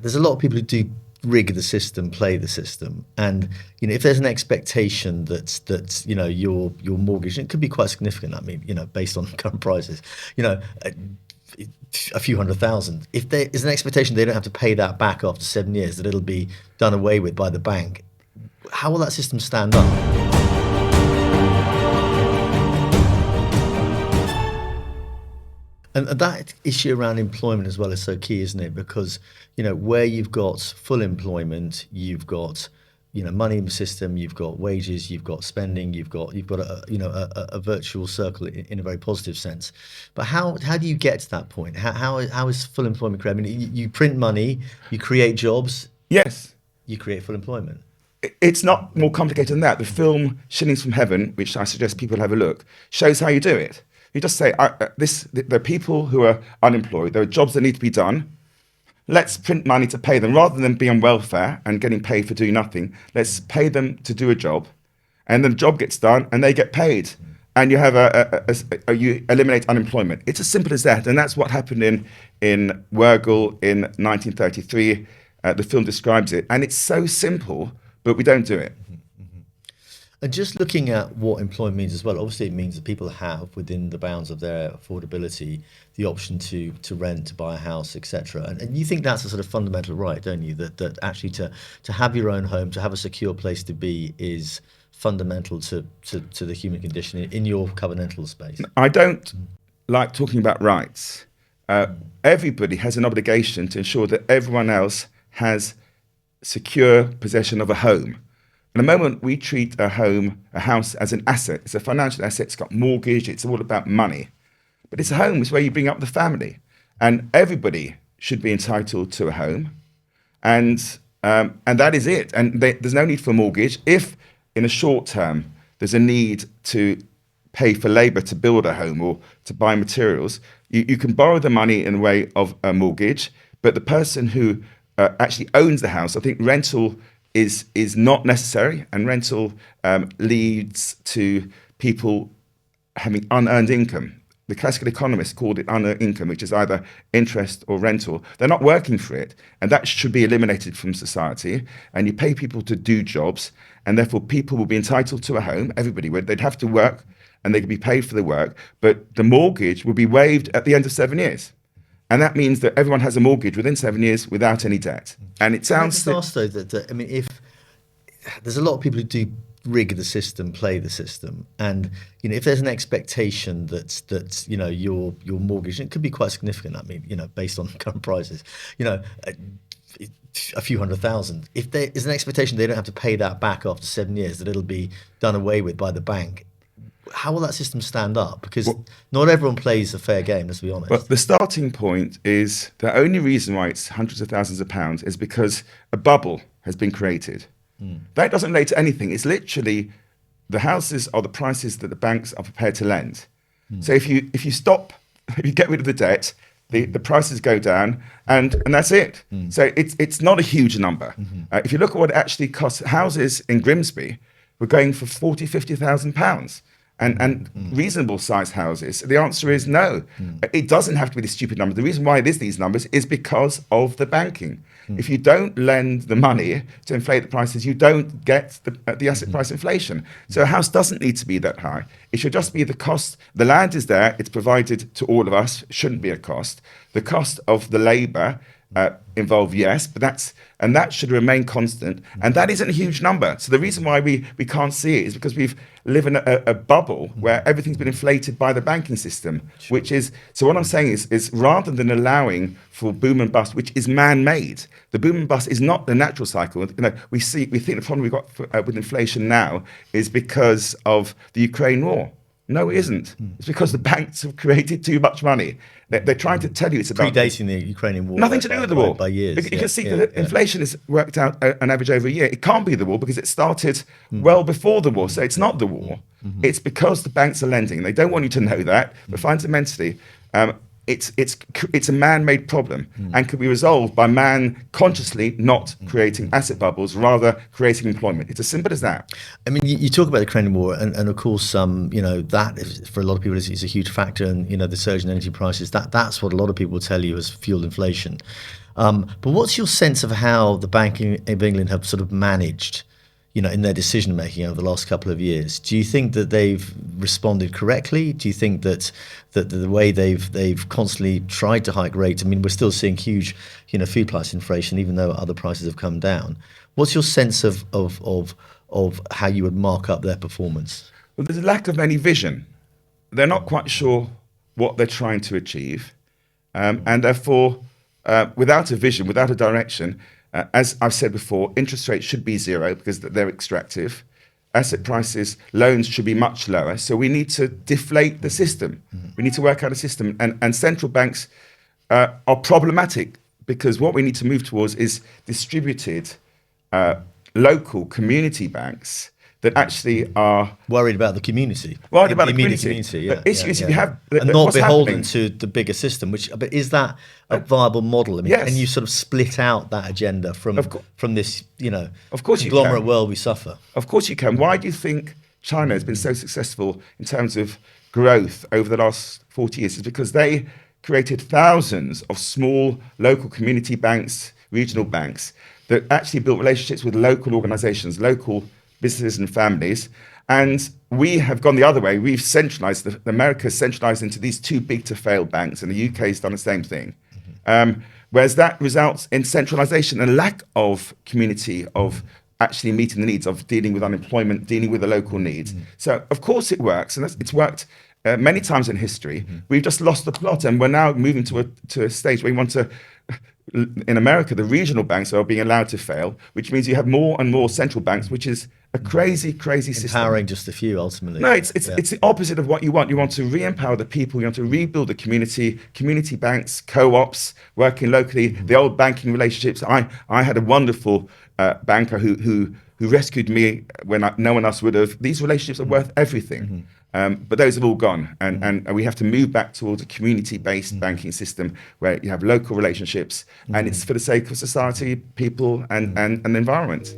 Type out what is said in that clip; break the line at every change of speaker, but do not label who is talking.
there's a lot of people who do rig the system, play the system, and if there's an expectation that your mortgage, and it could be quite significant. I mean, based on current prices, a few $100,000. If there is an expectation they don't have to pay that back after 7 years, that it'll be done away with by the bank, how will that system stand up? And that issue around employment as well is so key, isn't it? Because, where you've got full employment, you've got, money in the system, you've got wages, you've got spending, you've got a virtual circle in a very positive sense. But how do you get to that point? How is full employment created? I mean, you print money, you create jobs.
Yes.
You create full employment.
It's not more complicated than that. The film Shillings from Heaven, which I suggest people have a look, shows how you do it. You just say, there are people who are unemployed, there are jobs that need to be done. Let's print money to pay them. Rather than be on welfare and getting paid for doing nothing, let's pay them to do a job. And then the job gets done and they get paid. And you have you eliminate unemployment. It's as simple as that. And that's what happened in Wurgle in 1933. The film describes it. And it's so simple, but we don't do it.
And just looking at what employment means as well, obviously it means that people have, within the bounds of their affordability, the option to rent, to buy a house, etc. And you think that's a sort of fundamental right, don't you? That actually to have your own home, to have a secure place to be, is fundamental to the human condition in your covenantal space.
I don't like talking about rights. Everybody has an obligation to ensure that everyone else has secure possession of a home. And the moment we treat a house as an asset, it's a financial asset, it's got mortgage, it's all about money. But it's a home, it's where you bring up the family. And everybody should be entitled to a home. And that is it. And there's no need for a mortgage. If in a short term, there's a need to pay for labor to build a home or to buy materials, you can borrow the money in the way of a mortgage. But the person who actually owns the house, I think rental is not necessary, and rental leads to people having unearned income. The classical economists called it unearned income, which is either interest or rental. They're not working for it, and that should be eliminated from society. And you pay people to do jobs, and therefore people will be entitled to a home. Everybody would. They'd have to work, and they could be paid for the work, but the mortgage will be waived at the end of 7 years. And that means that everyone has a mortgage within 7 years without any debt. And it sounds...
Though, that I mean, if there's a lot of people who do rig the system, play the system, and if there's an expectation that your mortgage, and it could be quite significant. I mean, based on current prices, a few $100,000. If there is an expectation they don't have to pay that back after 7 years, that it'll be done away with by the bank, how will that system stand up? Because not everyone plays a fair game, let's be honest.
But the starting point is the only reason why it's hundreds of thousands of pounds is because a bubble has been created. That doesn't relate to anything. It's literally the houses are the prices that the banks are prepared to lend. So if you get rid of the debt, the prices go down, and that's it. So it's not a huge number. If you look at what it actually costs, houses in Grimsby were going for £40,000-50,000. And reasonable sized houses, the answer is no. It doesn't have to be the stupid number. The reason why it is these numbers is because of the banking. If you don't lend the money to inflate the prices, you don't get the asset price inflation. So a house doesn't need to be that high. It should just be the cost. The land is there, it's provided to all of us, shouldn't be a cost. The cost of the labour involved, yes, but that should remain constant, and that isn't a huge number. So the reason why we can't see it is because we live in a bubble where everything's been inflated by the banking system, which is, so what I'm saying is rather than allowing for boom and bust, which is man-made, the boom and bust is not the natural cycle. We think the problem we've got with inflation now is because of the Ukraine war. No, it isn't. It's because the banks have created too much money. They're trying to tell you it's about...
Predating the Ukrainian war.
Nothing to do with the war.
By years.
You can see that inflation has worked out an average over a year. It can't be the war because it started well before the war. So it's not the war. It's because the banks are lending. They don't want you to know that. But fundamentally, it's a man-made problem and can be resolved by man consciously not creating asset bubbles, rather creating employment. It's as simple as that.
I mean, you talk about the Ukrainian war, and of course, that is, for a lot of people is a huge factor, and the surge in energy prices. That's what a lot of people will tell you has fueled inflation. But what's your sense of how the Bank of England have sort of managed, in their decision making over the last couple of years? Do you think that they've responded correctly? Do you think that the way they've constantly tried to hike rates? I mean, we're still seeing huge, food price inflation, even though other prices have come down. What's your sense of how you would mark up their performance?
Well, there's a lack of any vision. They're not quite sure what they're trying to achieve. And therefore, without a vision, without a direction, as I've said before, interest rates should be zero because they're extractive. Asset prices, loans should be much lower. So we need to deflate the system. We need to work out a system. And central banks are problematic because what we need to move towards is distributed local community banks that actually are
worried about the community.
Worried about the
immediate
community.
Yeah,
the issue is if you have
and not
what's
beholden
happening-
to the bigger system. But is that a viable model? I mean,
Yes.
can you sort of split out that agenda from this,
Of course you
conglomerate
can.
world we suffer?
Of course you can. Why do you think China has been so successful in terms of growth over the last 40 years? It's because they created thousands of small local community banks, regional banks, that actually built relationships with local organizations, local businesses and families. And we have gone the other way. We've centralized, America has centralized into these too big to fail banks, and the UK has done the same thing. Whereas that results in centralization and lack of community, of actually meeting the needs, of dealing with unemployment, dealing with the local needs. So of course it works, and it's worked many times in history. We've just lost the plot, and we're now moving to a stage where we want to. In America, the regional banks are being allowed to fail, which means you have more and more central banks, which is a crazy system.
Empowering just a few, ultimately.
No, it's the opposite of what you want. You want to re-empower the people. You want to rebuild the community banks, co-ops, working locally, the old banking relationships. I had a wonderful banker who rescued me when no one else would have. These relationships are worth everything. But those have all gone, and we have to move back towards a community-based banking system where you have local relationships, and it's for the sake of society, people, and the environment.